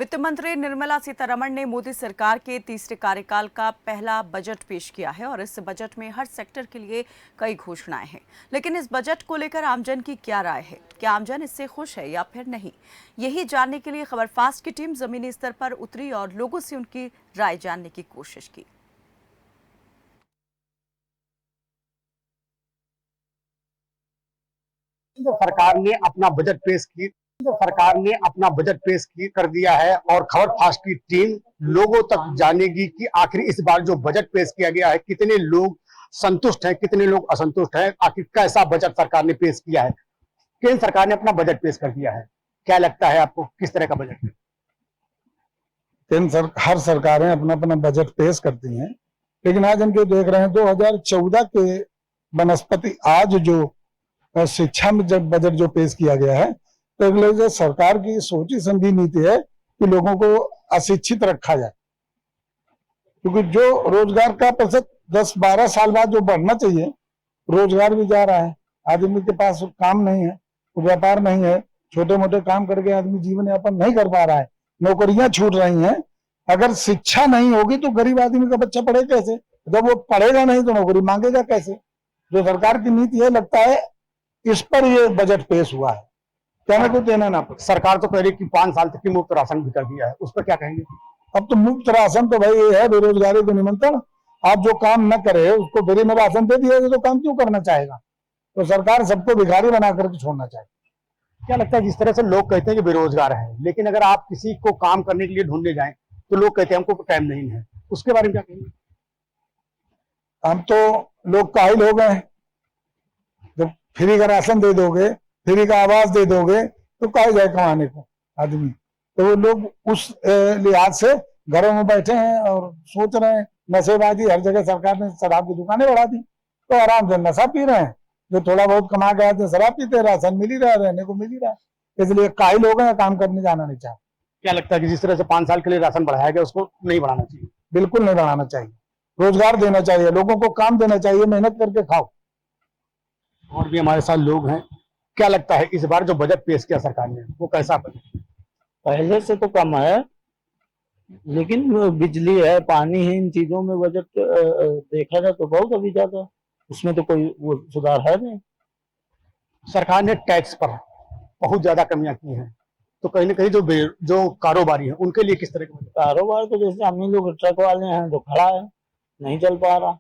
वित्त मंत्री निर्मला सीतारमण ने मोदी सरकार के तीसरे कार्यकाल का पहला बजट पेश किया है और इस बजट में हर सेक्टर के लिए कई घोषणाएं हैं। लेकिन इस बजट को लेकर आमजन की क्या राय है? क्या आमजन इससे खुश है या फिर नहीं? यही जानने के लिए खबर फास्ट की टीम जमीनी स्तर पर उतरी और लोगों से उनकी राय जानने की कोशिश की। सरकार ने अपना बजट पेश कर दिया है और खबर फास्ट की टीम लोगों तक जानेगी कि आखिर इस बार जो बजट पेश किया गया है कितने लोग संतुष्ट हैं, कितने लोग असंतुष्ट हैं। आखिर कैसा बजट सरकार ने पेश किया है। केंद्र सरकार ने अपना बजट पेश कर दिया है। क्या लगता है आपको, किस तरह का बजट है? हर सरकारें अपना अपना बजट पेश करती हैं, लेकिन आज हम जो देख रहे हैं 2014 के बनस्पति आज जो शिक्षा में जब बजट जो पेश किया गया है, तो अगले सरकार की सोची समझी नीति है कि लोगों को अशिक्षित रखा जाए, क्योंकि जो रोजगार का प्रतिशत 10-12 साल बाद जो बढ़ना चाहिए, रोजगार भी जा रहा है। आदमी के पास काम नहीं है, व्यापार नहीं है, छोटे मोटे काम करके आदमी जीवन यापन नहीं कर पा रहा है, नौकरियां छूट रही हैं। अगर शिक्षा नहीं होगी तो गरीब आदमी का बच्चा पढ़ेगा कैसे? जब वो पढ़ेगा नहीं तो नौकरी मांगेगा कैसे? जो सरकार की नीति है, लगता है इस पर ये बजट पेश हुआ है। क्या कुछ देना ना पड़े। सरकार तो कह रही कि 5 साल तक की मुफ्त राशन भी कर दिया है, उस पर क्या कहेंगे? अब तो मुफ्त राशन तो भाई ये है बेरोजगारी को निमंत्रण। आप जो काम न करे उसको फ्री में राशन दे दिया तो काम क्यों करना चाहेगा? तो सरकार सबको भिखारी बना करके छोड़ना चाहिए। क्या लगता है, जिस तरह से लोग कहते हैं कि बेरोजगार है, लेकिन अगर आप किसी को काम करने के लिए ढूंढने जाएं तो लोग कहते हैं हमको टाइम नहीं है, उसके बारे में क्या कहेंगे? हम तो लोग काहिल हो गए। जब फ्री का राशन दे दोगे, फ्री का आवास दे दोगे तो काहे जाए कमाने को आदमी? तो वो लोग उस लिहाज से घरों में बैठे हैं और सोच रहे हैं नशेबाजी। हर जगह सरकार ने शराब की दुकानें बढ़ा दी, तो आराम से नशा पी रहे हैं। जो थोड़ा बहुत कमा के आते शराब पीते, राशन मिल ही रहा है, रहने को मिल ही रहा है, इसलिए काहिल हो गए, काम करने जाना नहीं चाहते। क्या लगता है कि जिस तरह से 5 साल के लिए राशन बढ़ाया गया उसको नहीं बढ़ाना चाहिए? बिल्कुल नहीं बढ़ाना चाहिए। रोजगार देना चाहिए, लोगों को काम देना चाहिए, मेहनत करके खाओ। और भी हमारे साथ लोग हैं। क्या लगता है इस बार जो बजट पेश किया सरकार ने वो कैसा बजट? पहले से तो कम है, लेकिन बिजली है, पानी है, इन चीजों में बजट देखा जाए तो बहुत अभी ज्यादा, उसमें तो कोई वो सुधार है नहीं। सरकार ने टैक्स पर बहुत ज्यादा कमियां की हैं, तो कहीं ना कहीं जो कारोबारी हैं उनके लिए किस तरह का कारोबार तो जैसे हम ही लोग ट्रक वाले हैं तो खड़ा है, नहीं चल पा रहा,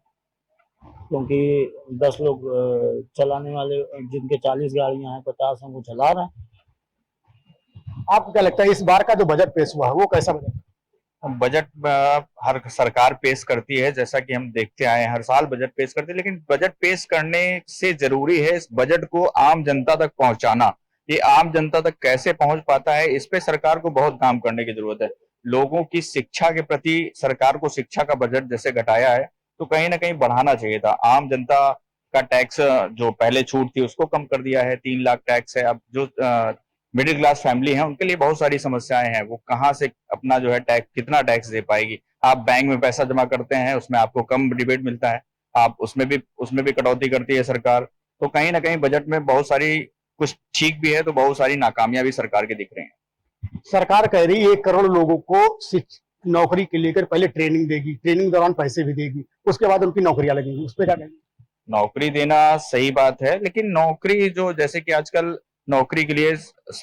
क्योंकि 10 लोग चलाने वाले, जिनके 40 गाड़ियां हैं, 50 हैं, वो चला रहे हैं। आपको क्या लगता है इस बार का जो बजट पेश हुआ वो कैसा बजट? बजट हर सरकार पेश करती है, जैसा कि हम देखते आए हैं, हर साल बजट पेश करती है, लेकिन बजट पेश करने से जरूरी है इस बजट को आम जनता तक पहुंचाना। ये आम जनता तक कैसे पहुंच पाता है, इस पे सरकार को बहुत काम करने की जरूरत है। लोगों की शिक्षा के प्रति सरकार को शिक्षा का बजट जैसे घटाया है, तो कहीं ना कहीं बढ़ाना चाहिए था। आम जनता का टैक्स जो पहले छूट थी उसको कम कर दिया है, 3 लाख टैक्स है। अब जो मिडिल क्लास फैमिली है उनके लिए बहुत सारी समस्याएं हैं, वो कहाँ से अपना जो है टैक्स, कितना टैक्स दे पाएगी? आप बैंक में पैसा जमा करते हैं, उसमें आपको कम रिबेट मिलता है, आप उसमें भी कटौती करती है सरकार। तो कहीं ना कहीं बजट में बहुत सारी, कुछ ठीक भी है तो बहुत सारी नाकामियां भी सरकार के दिख रही हैं। सरकार कह रही है 1 करोड़ लोगों को नौकरी के लेकर पहले ट्रेनिंग देगी, ट्रेनिंग दौरान पैसे भी देगी, उसके बाद उनकी नौकरियां लगेंगी, उस पर क्या कहेंगे? नौकरी देना सही बात है, लेकिन नौकरी जो, जैसे कि आजकल नौकरी के लिए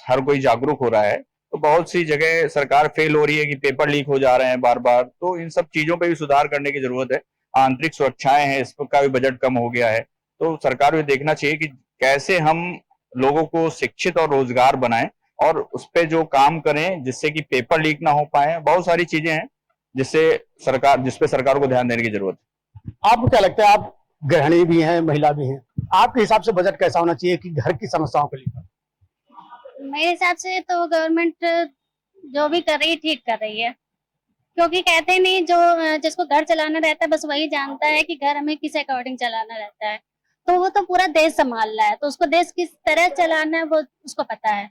हर कोई जागरूक हो रहा है, तो बहुत सी जगह सरकार फेल हो रही है कि पेपर लीक हो जा रहे हैं बार बार। तो इन सब चीजों पे भी सुधार करने की जरूरत है। आंतरिक सुरक्षाएं हैं, इसका भी बजट कम हो गया है। तो सरकार को देखना चाहिए कि कैसे हम लोगों को शिक्षित और रोजगार बनाएं और उस पर जो काम करें जिससे कि पेपर लीक ना हो पाए। बहुत सारी चीजें हैं जिसपे सरकार को ध्यान देने की जरूरत है। आपको क्या लगता है, आप गृहिणी भी हैं, महिला भी हैं, आपके हिसाब से बजट कैसा होना चाहिए कि घर की समस्याओं को लेकर? मेरे हिसाब से तो गवर्नमेंट जो भी कर रही है ठीक कर रही है, क्योंकि कहते नहीं जो जिसको घर चलाना रहता है बस वही जानता है कि घर हमें किस अकॉर्डिंग चलाना रहता है। तो वो तो पूरा देश संभाल रहा है, तो उसको देश किस तरह चलाना है वो उसको पता है।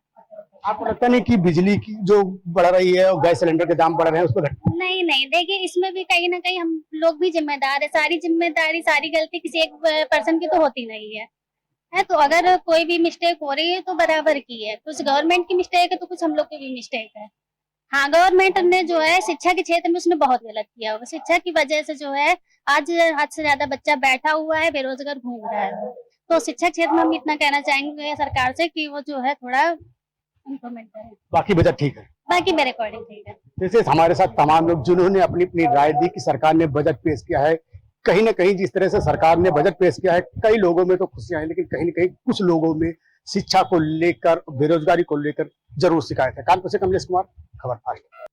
आपको लगता नहीं कि बिजली की जो बढ़ रही है और गैस सिलेंडर के दाम बढ़ रहे हैं उसको नहीं नहीं, देखिए इसमें भी कहीं ना कहीं हम लोग भी जिम्मेदार है। सारी जिम्मेदारी, सारी गलती किसी एक पर्सन की तो होती नहीं है। तो अगर कोई भी मिस्टेक हो रही है तो बराबर की है, कुछ गवर्नमेंट की मिस्टेक है तो कुछ हम लोग की भी मिस्टेक है। हाँ, गवर्नमेंट ने जो है शिक्षा के क्षेत्र में उसने बहुत गलत किया होगा। शिक्षा की वजह से जो है आज हद से ज्यादा बच्चा बैठा हुआ है, बेरोजगार घूम रहा है। तो शिक्षा क्षेत्र में हम इतना कहना चाहेंगे सरकार से कि वो जो है थोड़ा इम्प्रूवमेंट करे। बाकी बजट ठीक है। बाकी मेरे अकॉर्डिंग ठीक है। जैसे हमारे साथ तमाम लोग जिन्होंने अपनी अपनी राय दी कि सरकार ने बजट पेश किया है, कहीं ना कहीं जिस तरह से सरकार ने बजट पेश किया है, कई लोगों में तो खुशियां हैं, लेकिन कहीं ना कहीं कुछ लोगों में शिक्षा को लेकर, बेरोजगारी को लेकर जरूर शिकायत है। कानपुर से कमलेश कुमार, खबर फास्ट।